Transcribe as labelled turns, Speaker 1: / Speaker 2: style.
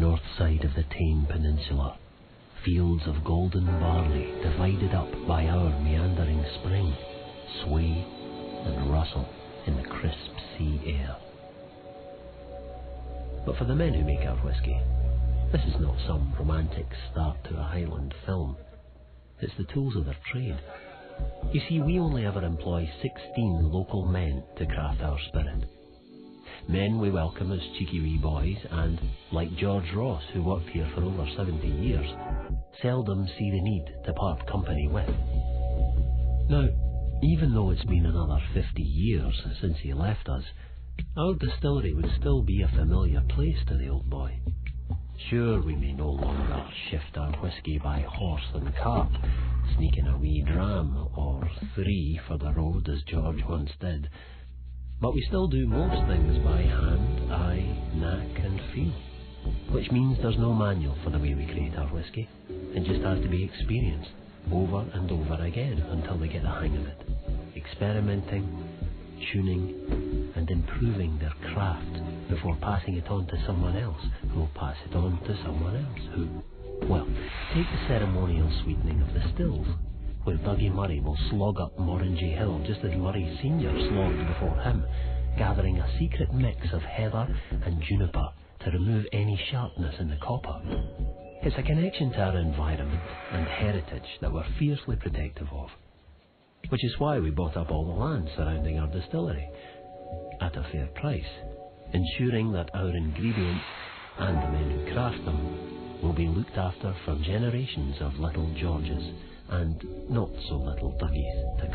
Speaker 1: north side of the Tain Peninsula, fields of golden barley divided up by our meandering spring, sway and rustle in the crisp sea air. But for the men who make our whisky, this is not some romantic start to a Highland film. It's the tools of their trade. You see, we only ever employ 16 local men to craft our spirit. Men we welcome as cheeky wee boys and, like George Ross, who worked here for over 70 years, seldom see the need to part company with. Now, even though it's been another 50 years since he left us, our distillery would still be a familiar place to the old boy. Sure, we may no longer shift our whisky by horse and cart, sneaking a wee dram or 3 for the road as George once did, but we still do most things by hand, eye, knack and feel, which means there's no manual for the way we create our whisky. It just has to be experienced over and over again until they get the hang of it, experimenting, tuning and improving their craft before passing it on to someone else who will pass it on to someone else who, well, take the ceremonial sweetening of the stills, where Dougie Murray will slog up Morangy Hill just as Murray Senior slogged before him, gathering a secret mix of heather and juniper to remove any sharpness in the copper. It's a connection to our environment and heritage that we're fiercely protective of, which is why we bought up all the land surrounding our distillery at a fair price, ensuring that our ingredients and the men who craft them will be looked after for generations of little Georges and not so little Dougies to